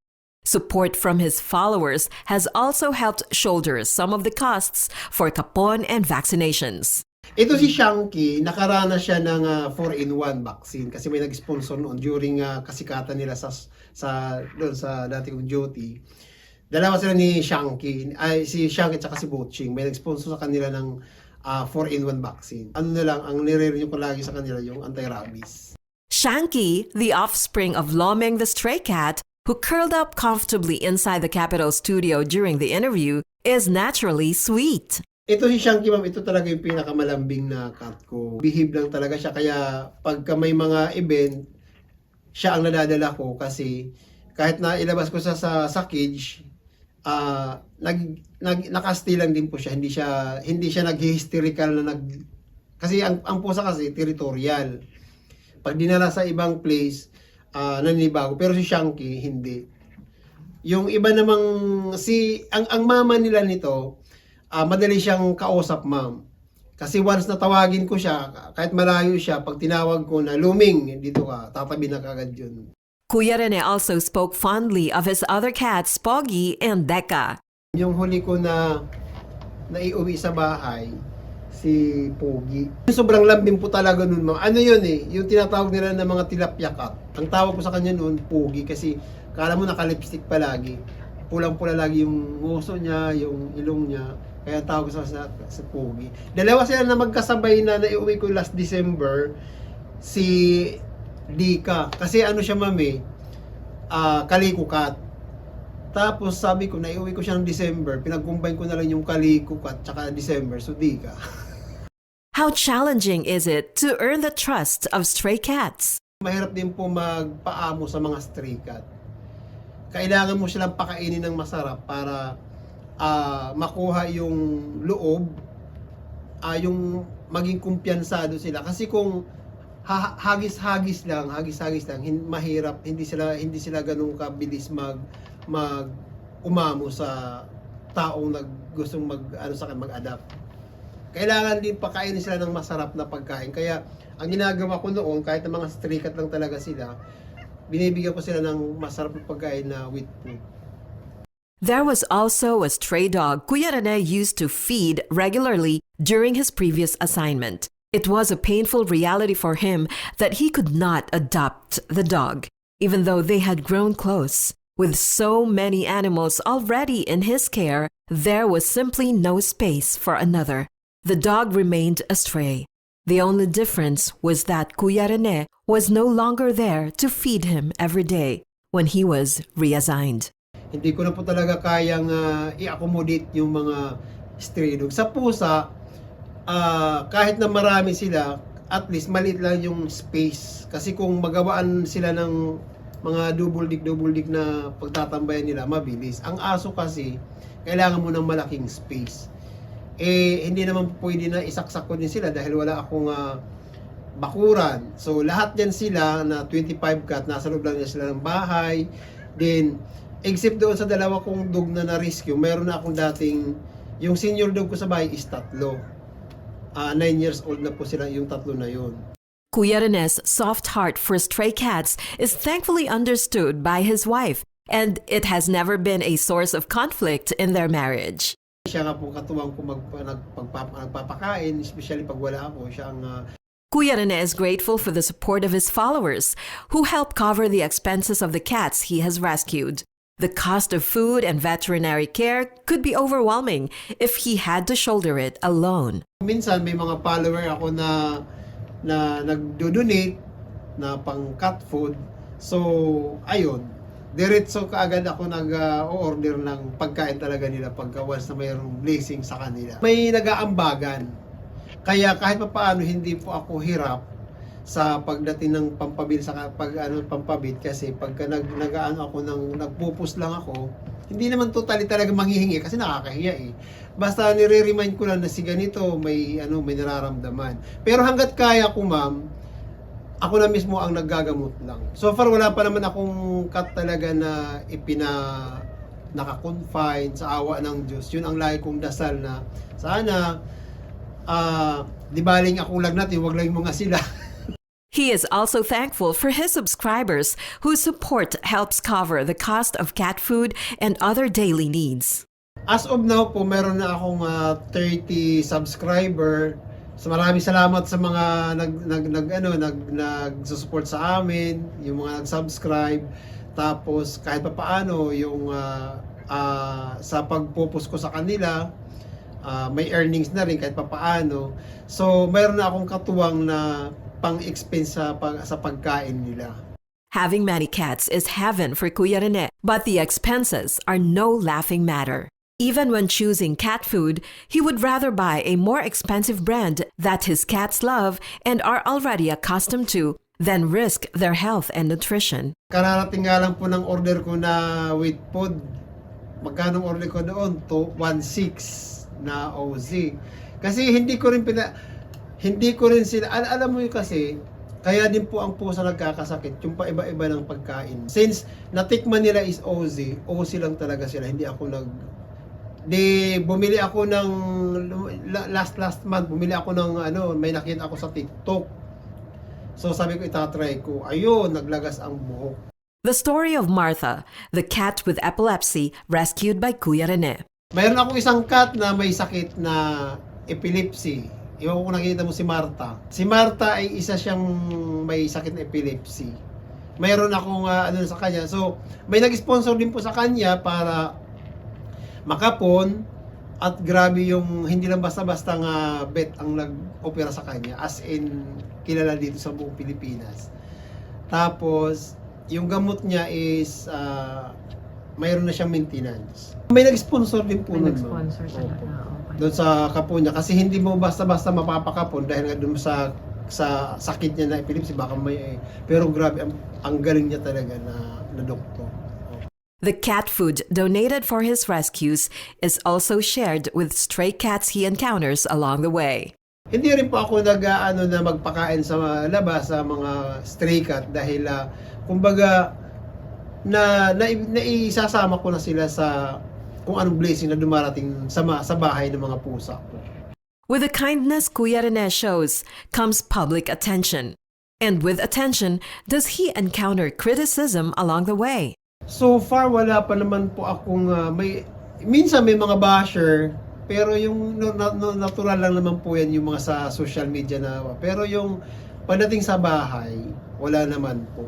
Support from his followers has also helped shoulder some of the costs for kapon and vaccinations. Ito si Shanky, nakaranas siya ng 4-in-1 vaccine kasi may nag-sponsor noon during kasikatan nila doon sa dati kong duty. Dalawa sila ni Shanky, si Shanky at si Boching, may nag-sponsor sa kanila ng 4-in-1 vaccine. Ano na lang, ang nire-renew ko lagi sa kanila yung anti-rabies. Shanky, the offspring of Lomeng the stray cat, who curled up comfortably inside the Capitol studio during the interview, is naturally sweet. Ito si Shanky ma'am, ito talaga yung pinakamalambing na cat ko. Behave lang talaga siya, kaya pagka may mga event, siya ang nadadala ko kasi kahit na ilabas ko sa cage, nakasti lang din po siya. Hindi siya nag-hysterical na kasi ang pusa kasi territorial. Pag dinala sa ibang place, naninibago. Pero si Shanky, hindi. Yung iba namang, ang mama nila nito, madali siyang kausap, ma'am. Kasi once na tawagin ko siya, kahit malayo siya, pag tinawag ko na, Luming, dito ka, tatabi na kagad yun. Kuya Rene also spoke fondly of his other cats, Pogi and Deka. Yung huli ko na naiuwi sa bahay, si Pogi. Sobrang lambing po talaga nun, ma'am. Ano yun yung tinatawag nila na mga tilapia cat. Ang tawag ko sa kanya noon, Pogi, kasi kala mo naka-lipstick palagi. Pulang-pula lagi yung nguso niya, yung ilong niya. Kaya tawag ko sa Pogi. Dalawa sila na magkasabay na naiuwi ko last December, si Dika. Kasi ano siya, ma'am Kaliko cat. Tapos sabi ko, naiuwi ko siya ng December, pinag-combine ko na lang yung Kaliko cat tsaka December, so Dika. How challenging is it to earn the trust of stray cats? Mahirap din po magpaamo sa mga stray cat. Kailangan mo silang pakainin ng masarap para makuha yung loob, yung maging kumpiyansado sila. Kasi kung hagis-hagis lang, mahirap, hindi sila ganun kabilis umamo sa taong gustong mag-adapt. Kailangan din pakainin sila ng masarap na pagkain. Kaya ang ginagawa ko noon, kahit na mga stray cat lang talaga sila, binibigyan ko sila ng masarap na pagkain na with food. There was also a stray dog Kuya Rene used to feed regularly during his previous assignment. It was a painful reality for him that he could not adopt the dog, even though they had grown close. With so many animals already in his care, there was simply no space for another. The dog remained a stray. The only difference was that Kuya Rene was no longer there to feed him every day when he was reassigned. Hindi ko na po talaga kayang i-accommodate yung mga stray dog. Sa pusa, kahit na marami sila, at least maliit lang yung space. Kasi kung magawaan sila ng mga double dig na pagtatambayan nila, mabilis. Ang aso kasi, kailangan mo ng malaking space. Hindi naman pwede na isaksak ko din sila dahil wala akong bakuran. So, lahat yan sila na 25 cat, nasa loob lang sila ng bahay. Then, except doon sa dalawa kong dog na na-rescue, meron na akong dating, yung senior dog ko sa bahay is 3. 9 years old na po sila yung 3 na yun. Kuya Rene's soft heart for stray cats is thankfully understood by his wife, and it has never been a source of conflict in their marriage. Siya nga po katuwang ko nagpapakain, especially pag wala ako. Siya ang Kuya Rene is grateful for the support of his followers, who help cover the expenses of the cats he has rescued. The cost of food and veterinary care could be overwhelming if he had to shoulder it alone. minsan may mga follower ako na nagdo-donate na pang cat food. So, ayun. Diretso kaagad ako nag-order ng pagkain talaga nila pagka once na mayroong blessing sa kanila. May nag-aambagan. Kaya kahit papaano hindi po ako hirap sa pagdating ng pampabil sa pampabit kasi pagka nag-aano ako nagpupus lang ako, hindi naman totally talaga manghihingi kasi nakakahiya eh. Basta nire-remind ko lang na si ganito may nararamdaman. Pero hangga't kaya ko, ma'am, ako na mismo ang naggagamot lang. So far wala pa naman akong cat talaga na naka-confine sa awa ng Diyos. Yun ang lagi kong dasal na sana di baling akong lagnat, wag lang yung mga sila. He is also thankful for his subscribers whose support helps cover the cost of cat food and other daily needs. As of now po, meron na akong 30 subscriber. So maraming salamat sa mga nag-support sa amin, yung mga nag-subscribe. Tapos kahit pa paano yung sa pagpupos ko sa kanila, may earnings na rin kahit pa paano. So meron na akong katuwang na pang-expense sa pagkain nila. Having many cats is heaven for Kuya Rene, but the expenses are no laughing matter. Even when choosing cat food, he would rather buy a more expensive brand that his cats love and are already accustomed to than risk their health and nutrition. Kararating nga lang po ng order ko na with food. Magkano order ko doon? 1.6 na OZ. Kasi hindi ko rin sila, alam mo yun kasi, kaya din po ang pusa nagkakasakit, yung paiba-iba ng pagkain. Since natikman nila is OZ lang talaga sila, hindi ako bumili ako ng last month, bumili ako ng may nakita ako sa TikTok. So sabi ko itatry ko. Ayun, naglagas ang buhok. The story of Martha, the cat with epilepsy rescued by Kuya Rene. Mayroon akong isang cat na may sakit na epilepsy. Iwan ko nakita mo si Martha. Si Martha ay isa siyang may sakit na epilepsy. Mayroon akong sa kanya. So, may nag-sponsor din po sa kanya para makapon at grabe yung hindi lang basta-basta nga vet ang nag-opera sa kanya, as in kilala dito sa buong Pilipinas. Tapos yung gamot niya is mayroon na siyang maintenance. May nag-sponsor din po nun. Nag-sponsor siya. Doon sa kapon niya kasi hindi mo basta-basta mapapakapon dahil nga doon sa sakit niya na epilepsy baka pero grabe ang galing niya talaga na doktor. The cat food donated for his rescues is also shared with stray cats he encounters along the way. Hindi rin po ako na magpakain sa labas sa mga stray cat dahil kumbaga naisasama ko na sila sa kung anong blessing na dumarating sa bahay ng mga pusa ko. With the kindness Kuya Rene shows comes public attention. And with attention, does he encounter criticism along the way? So far, wala pa naman po akong minsan may mga basher, pero yung natural lang naman po yan yung mga sa social media na, pero yung pagdating sa bahay, wala naman po.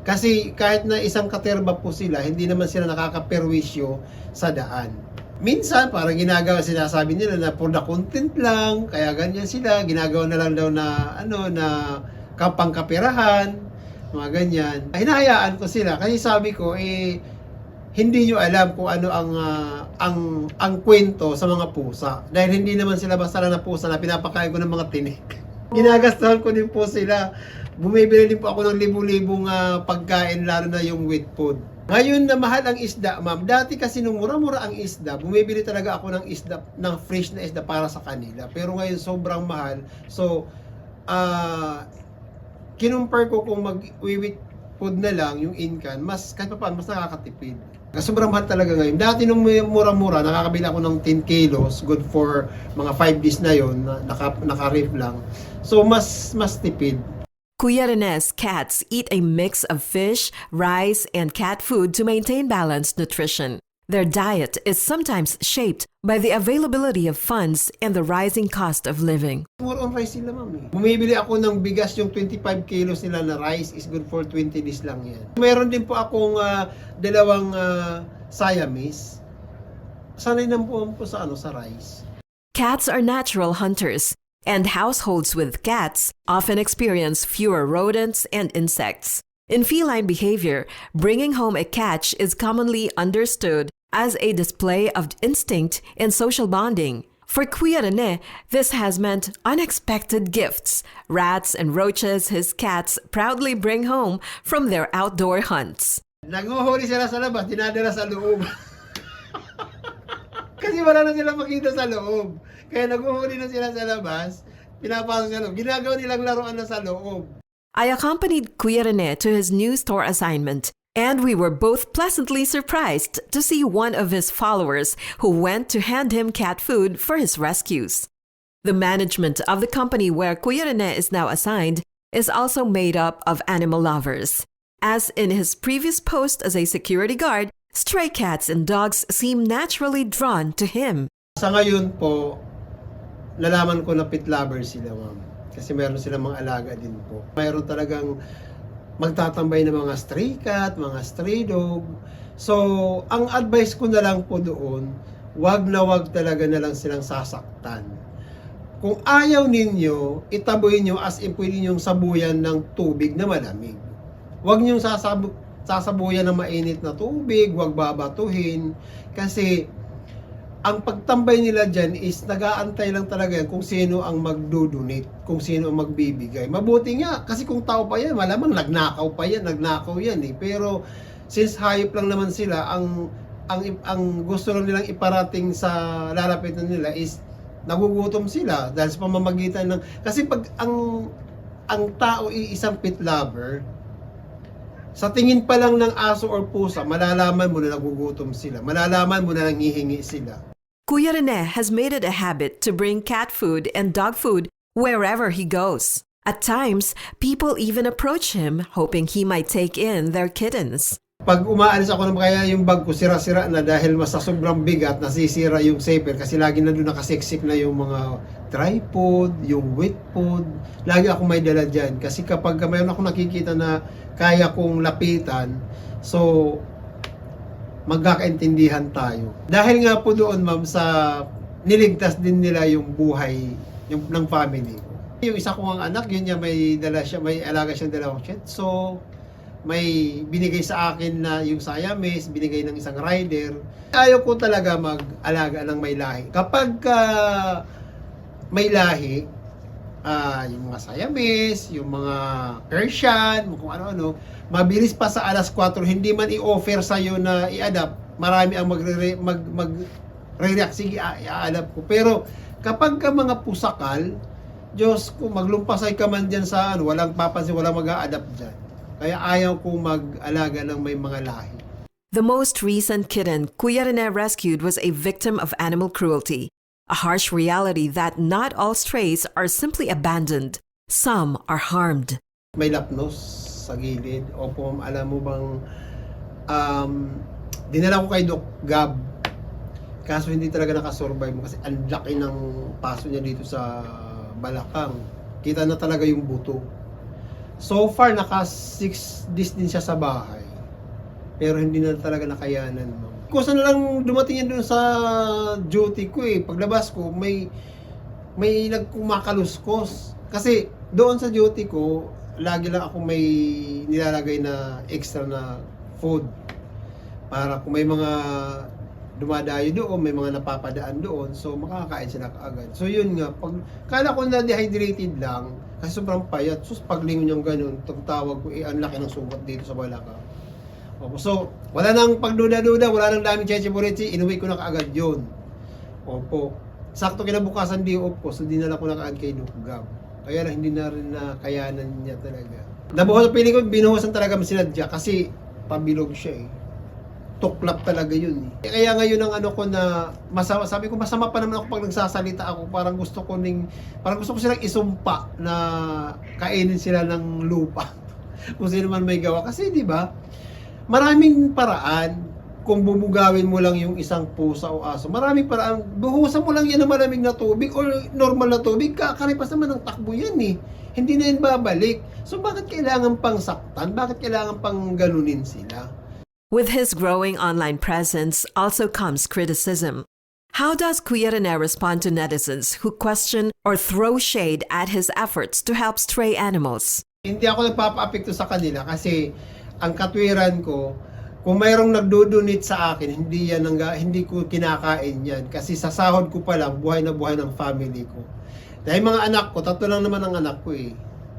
Kasi kahit na isang katerba po sila, hindi naman sila nakakaperwisyo sa daan. Minsan, parang ginagawa, sinasabi nila na for the content lang, kaya ganyan sila, ginagawa na lang daw na, na kapangkapirahan, mga ganyan. Hinahayaan ko sila, kasi sabi ko, hindi nyo alam kung ano ang kwento sa mga pusa. Dahil hindi naman sila basta lang na pusa na pinapakain ko ng mga tinik. Ginagastahan ko din po sila. Bumibili din po ako ng libu-libong pagkain, lalo na yung wet food. Ngayon na mahal ang isda, ma'am. Dati kasi nung mura-mura ang isda, bumibili talaga ako ng isda, ng fresh na isda para sa kanila. Pero ngayon sobrang mahal. So, kinumpare ko kung mag-wet food na lang yung in-can, kahit pa paano, mas nakakatipid. Kasi sobrang mahal talaga ngayon. Dati nung mura-mura, nakakabili ako ng 10 kilos, good for mga 5 days na yon, naka-reef lang. So, mas tipid. Kuya Rene's cats eat a mix of fish, rice, and cat food to maintain balanced nutrition. Their diet is sometimes shaped by the availability of funds and the rising cost of living. More on rice sila, ma'am. Bumibili ako ng bigas, yung 25 kilos nila na rice is good for 20 days lang yan. Meron din po akong dalawang Siamese. Sanay na po sa rice. Cats are natural hunters, and households with cats often experience fewer rodents and insects. In feline behavior, bringing home a catch is commonly understood as a display of instinct and social bonding. For Kuya Rene, this has meant unexpected gifts, rats and roaches his cats proudly bring home from their outdoor hunts. Nanguhuli sila sa labas, dinadala sa loob. Kasi wala na sila makita sa loob. Kaya naguhuli na sila sa labas, pinapasok sa loob. Ginagawa nilang laruan na sa loob. I accompanied Kuya Rene to his new store assignment, and we were both pleasantly surprised to see one of his followers who went to hand him cat food for his rescues. The management of the company where Kuya Rene is now assigned is also made up of animal lovers. As in his previous post as a security guard, stray cats and dogs seem naturally drawn to him. Sa ngayon po, nalaman ko na pet lover sila, ma'am. Kasi meron silang mga alaga din po. Mayroon talagang magtatambay ng mga stray cat, mga stray dog. So, ang advice ko na lang po doon, wag na wag talaga na lang silang sasaktan. Kung ayaw ninyo, itaboy nyo as in pwede nyong sabuyan ng tubig na malamig. Wag nyong sasabuyan ng mainit na tubig, wag babatuhin. Kasi, ang pagtambay nila dyan is nag-aantay lang talaga yan kung sino ang magdodonate, kung sino ang magbibigay. Mabuti nga, kasi kung tao pa yan, malamang nagnakaw yan eh. Pero since hayop lang naman sila, ang gusto lang nilang iparating sa lalapitan nila is nagugutom sila dahil sa pamamagitan ng, kasi pag ang tao ay isang pet lover, sa tingin pa lang ng aso or pusa, malalaman mo na nagugutom sila. Malalaman mo na nangihingi sila. Kuya Rene has made it a habit to bring cat food and dog food wherever he goes. At times, people even approach him hoping he might take in their kittens. Pag umaalis ako ng kaya yung bag ko sira-sira na dahil mas sa sobrang bigat, nasisira yung safer kasi lagi na doon nakasiksik na yung mga tripod, yung wet food. Lagi ako may dala dyan kasi kapag mayroon ako nakikita na kaya kong lapitan, so magkakaintindihan tayo. Dahil nga po doon, ma'am, sa niligtas din nila yung buhay ng family ko. Yung isa kong anak, yun niya may alaga siyang dalawang shih tzu. May binigay sa akin na yung Siamese, binigay ng isang rider. Ayaw ko talaga mag-alaga ng may lahi. Kapag may lahi, yung mga Siamese, yung mga Persian, kung ano-ano, mabilis pa sa alas 4, hindi man i-offer sa'yo na i-adapt, marami ang mag-react, sige, i-adapt ko. Pero kapag ka mga pusakal, Diyos ko, maglumpasay ka man dyan sa walang papansin, walang mag-a-adapt dyan. Kaya ayaw ko mag-alaga ng may mga lahi. The most recent kitten Kuya Rene rescued was a victim of animal cruelty, a harsh reality that not all strays are simply abandoned. Some are harmed. May lapnos sa gilid. Opo, alam mo bang dinala ko kay Doc Gab. Kaso hindi talaga nakasurvive kasi ang laki ng paso niya dito sa balakang. Kita na talaga yung buto. So far, naka 6 days din siya sa bahay. Pero hindi na talaga nakayanan, ma'am. Kusa na lang dumating yan doon sa duty ko eh. Paglabas ko, may nagkumakaluskos. Kasi doon sa duty ko, lagi lang ako may nilalagay na extra na food. Para kung may mga dumadayo doon, may mga napapadaan doon, so makakain sila kaagad. So yun nga, kala ko na dehydrated lang, kasi sobrang payat. So paglingon yung ganun, tawag ko, ang laki ng sugat dito sa balaka. Opo, so wala nang pagduda-duda, wala nang daming cheche-burechi, inuwi ko na kaagad yun. Opo, sakto kinabukasan di off ko, so dinala ko na kaagad kay Doc Gab. Kaya lang hindi na rin nakayanan niya talaga. Nabuhos sa piling ko, binuhusan talaga sinadya kasi pabilog siya eh. Tuklap talaga yun eh. Kaya ngayon ang ano ko na masama, sabi ko masama pa naman ako pag nagsasalita ako, parang gusto ko silang isumpa na kainin sila ng lupa. Kung sino man may gawa kasi di ba? Maraming paraan kung bubugawin mo lang yung isang pusa o aso. Maraming paraan. Buhusan mo lang yan ng malamig na tubig or normal na tubig, kakaripas naman ng takbo yan eh. Hindi na yan babalik. So bakit kailangan pang saktan? Bakit kailangan pang ganunin sila? With his growing online presence also comes criticism. How does Kuya Rene respond to netizens who question or throw shade at his efforts to help stray animals? Hindi ako nagpapa-apekto sa kanila kasi ang katwiran ko, kung mayroong nagdo-donate sa akin, hindi ko kinakain yan. Kasi sa sahod ko pa lang, buhay na buhay ng family ko. Dahil mga anak ko, 3 lang naman ang anak ko eh.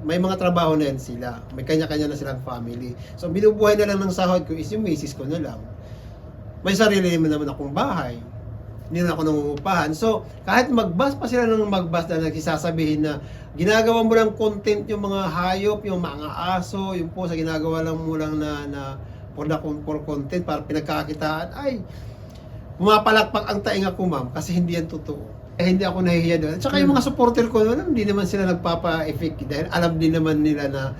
May mga trabaho na yan sila. May kanya-kanya na silang family. So, binubuhay na lang ng sahod ko is yung misis ko na lang. May sarili naman akong bahay. Hindi na ako nangungupahan. So, kahit magbas pa sila ng magbas na nagsasabihin na ginagawa mo lang content yung mga hayop, yung mga aso, yung po sa ginagawa lang mo lang na for content para pinagkakitaan, ay, pumapalakpak ang tainga ko ma'am kasi hindi yan totoo. Hindi ako nahihiya doon. At saka yung mga supporter ko noon, hindi naman sila nagpapa-effect dahil alam din naman nila na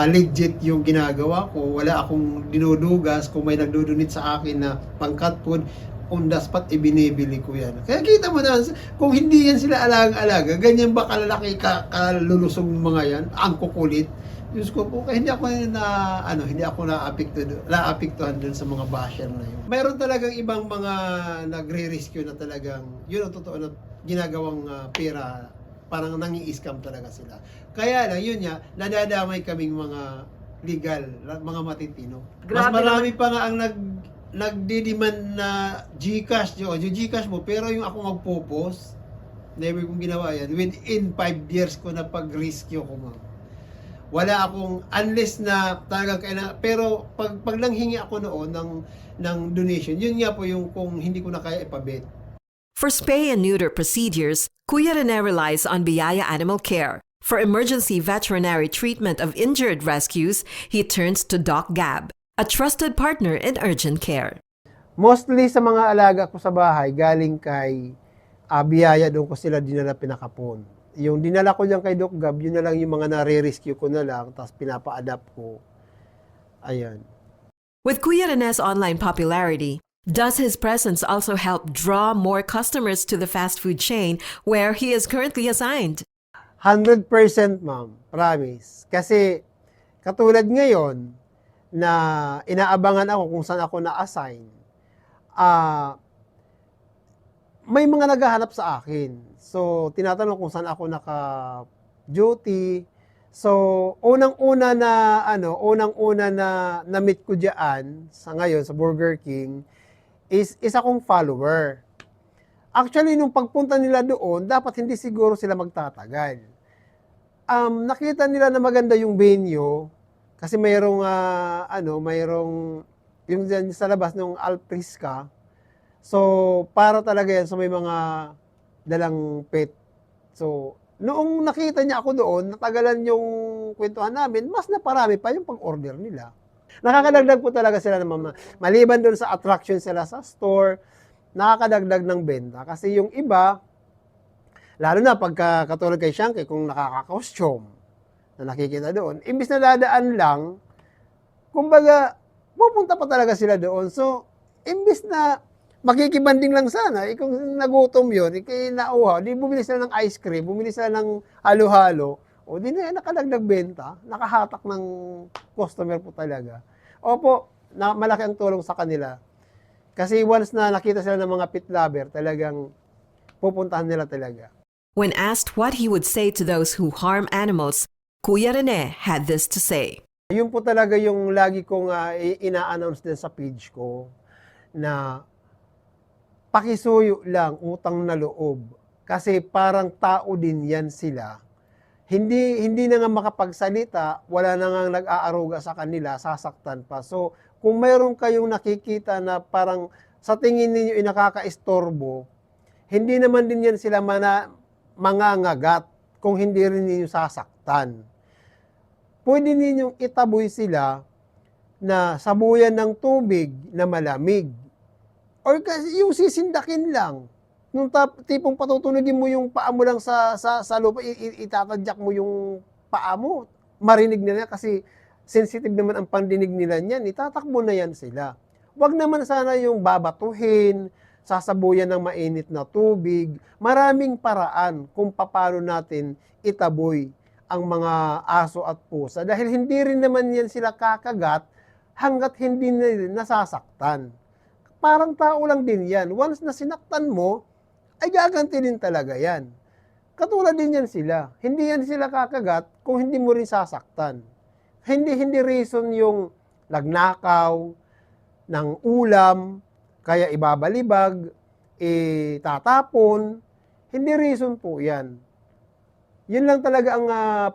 legit yung ginagawa ko. Wala akong dinudugas. Kung may nagdudunit sa akin na pang-cat food, on the spot, ibinibili ko yan. Kaya kita mo na, kung hindi yan sila alaga-alaga, ganyan ba kalalaki kalulusog mga yan, ang kukulit. Diyos ko po, kaya hindi ako naapektuhan dun sa mga basher na yun. Mayroon talagang ibang mga nagre-rescue na talagang, yun ang totoo na ginagawang pera, parang nangi-scam talaga sila. Kaya lang, yun nga, nadadamay kaming mga legal, mga matitino. Mas marami pa nga ang nagdi-demand na GCash, yung GCash mo, pero yung ako magpo-post, never kong ginawa yan. Within 5 years ko na pag-rescue ko nga. Wala akong, unless na talagang kailangan, pero pag lang hingi ako noon ng donation, yun nga po yung kung hindi ko na kaya ipabet. For spay and neuter procedures, Kuya Rene relies on Biyaya Animal Care. For emergency veterinary treatment of injured rescues, he turns to Doc Gab, a trusted partner in urgent care. Mostly sa mga alaga ko sa bahay, galing kay Biyaya, doon ko sila dinala pinakapon. Yung dinala ko dyan kay Doc Gab, yun na lang yung mga nare-rescue ko na lang, tapos pinapa-adapt ko. Ayan. With Kuya Rene's online popularity, does his presence also help draw more customers to the fast food chain where he is currently assigned? 100% ma'am, promise. Kasi katulad ngayon na inaabangan ako kung saan ako na-assign, may mga naghahanap sa akin. So, tinatanong kung saan ako naka-duty. So, unang-una na na-meet ko diyan sa ngayon sa Burger King is isa kong follower. Actually, nung pagpunta nila doon, dapat hindi siguro sila magtatagal. Nakita nila na maganda yung venue kasi mayroong yung dyan sa labas ng Alprisca. So, para talaga yan sa may mga dalang pet. So, noong nakita niya ako doon, natagalan yung kwentuhan namin, mas naparami pa yung pag-order nila. Nakakadagdag po talaga sila ng maliban doon sa attraction sila sa store, nakakadagdag ng benta. Kasi yung iba, lalo na pagka katulad kay Shanky, kung nakaka-costume na nakikita doon, imbis na dadaan lang, kumbaga, pupunta pa talaga sila doon. So, imbis na makikibanding lang sana, kung nagutom yun, nauha, di bumili sila ng ice cream, bumili sila ng halo-halo, o di na nakadagdag benta, nakahatak ng customer po talaga. Opo, malaki ang tulong sa kanila. Kasi once na nakita sila ng mga pet lover, talagang pupuntahan nila talaga. When asked what he would say to those who harm animals, Kuya Rene had this to say. Yun po talaga yung lagi kong ina-announce din sa page ko na pakisuyo lang, utang na loob. Kasi parang tao din yan sila. Hindi na nga makapagsalita, wala na nga nag-aaruga sa kanila, sasaktan pa. So, kung mayroon kayong nakikita na parang sa tingin ninyo nakakaistorbo, hindi naman din yan sila mangangagat kung hindi rin ninyo sasaktan. Pwede ninyong itaboy sila na sabuyan ng tubig na malamig. Or kasi yung sisindakin lang. Nung tipong patutunugin mo yung paa mo lang sa lupa, itatadyak mo yung paa mo. Marinig nila kasi sensitive naman ang pandinig nila niyan. Itatakbo na yan sila. Huwag naman sana yung babatuhin, sasabuyan ng mainit na tubig. Maraming paraan kung paano natin itaboy ang mga aso at pusa. Dahil hindi rin naman yan sila kakagat hanggat hindi nila nasasaktan. Parang tao lang din yan. Once na sinaktan mo, ay gaganti din talaga yan. Katulad din yan sila. Hindi yan sila kakagat kung hindi mo rin sasaktan. Hindi reason yung nagnakaw ng ulam, kaya ibabalibag, tatapon. Hindi reason po yan. Yun lang talaga ang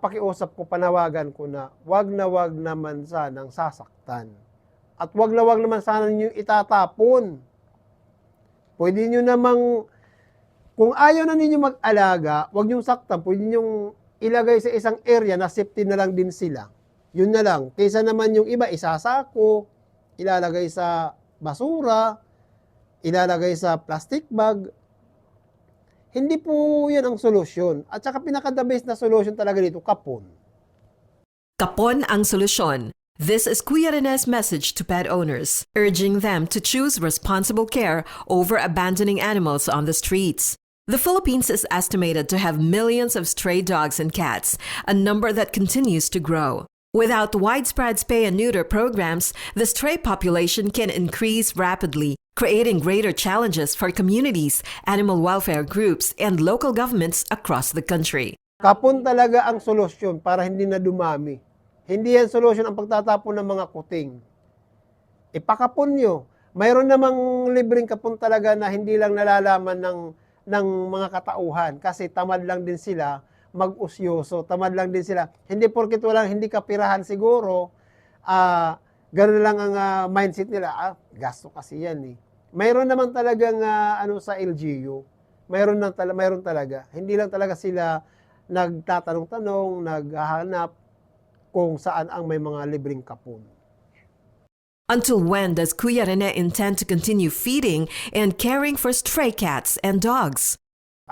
pakiusap ko, panawagan ko na wag naman sanang sasaktan. At wag naman sana ninyo itatapon. Pwede nyo namang, kung ayaw na ninyo mag-alaga, wag nyo saktan, pwede nyo ilagay sa isang area na safety na lang din sila. Yun na lang. Kaysa naman yung iba, isasako, ilalagay sa basura, ilalagay sa plastic bag. Hindi po yan ang solusyon. At saka pinaka-the best na solusyon talaga dito, kapon. Kapon ang solusyon. This is Kuya Rene's message to pet owners, urging them to choose responsible care over abandoning animals on the streets. The Philippines is estimated to have millions of stray dogs and cats, a number that continues to grow. Without widespread spay and neuter programs, the stray population can increase rapidly, creating greater challenges for communities, animal welfare groups, and local governments across the country. Kapon talaga ang solusyon para hindi na dumami. Hindi yan solusyon ang pagtatapon ng mga kuting. Ipakapon nyo. Mayroon namang libreng kapon talaga na hindi lang nalalaman ng mga katauhan kasi tamad lang din sila mag-usyoso, tamad lang din sila. Hindi porket walang hindi kapirahan siguro, gano'n lang ang mindset nila, gasto kasi yan eh. Mayroon naman talagang sa LGU, mayroon talaga. Hindi lang talaga sila nagtatanong-tanong, naghahanap kung saan ang may mga libreng kapon. Until when does Kuya Rene intend to continue feeding and caring for stray cats and dogs?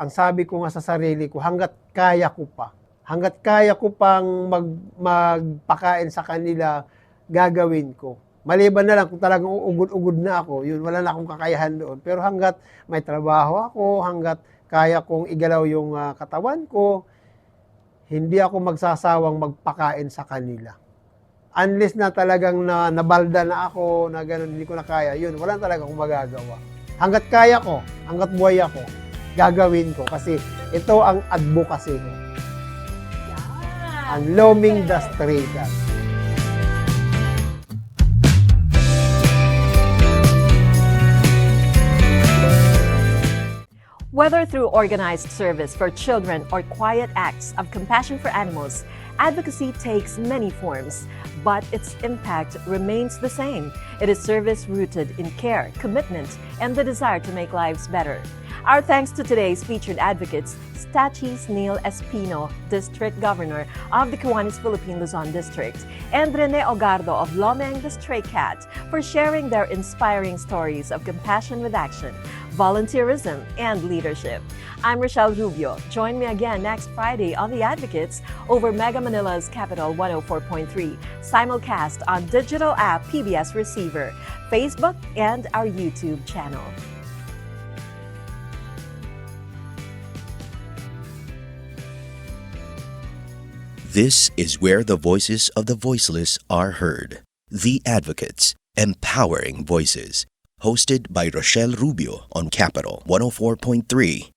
Ang sabi ko nga sa sarili ko, hanggat kaya ko pa, hanggat kaya ko pang magpakain sa kanila, gagawin ko. Maliban na lang kung talagang ugod-ugod na ako, yun, wala na akong kakayahan doon. Pero hanggat may trabaho ako, hanggat kaya kong igalaw yung katawan ko, hindi ako magsasawang magpakain sa kanila. Unless na talagang nabalda na ako, na gano'n, hindi ko na kaya, yun, wala talaga akong magagawa. Hanggat kaya ko, hanggat buhay ako, gagawin ko kasi ito ang advocacy ko. Unloaming the stray cat. Whether through organized service for children or quiet acts of compassion for animals, advocacy takes many forms, but its impact remains the same. It is service rooted in care, commitment, and the desire to make lives better. Our thanks to today's featured advocates, Stachys Neil Espino, District Governor of the Kiwanis Philippine Luzon District, and Rene Ogardo of Lomeng the Stray Cat for sharing their inspiring stories of compassion with action, volunteerism, and leadership. I'm Rochelle Rubio. Join me again next Friday on The Advocates over Mega Manila's Capital 104.3, simulcast on digital app PBS Receiver, Facebook, and our YouTube channel. This is where the voices of the voiceless are heard. The Advocates, empowering voices. hosted by Rochelle Rubio on Capital 104.3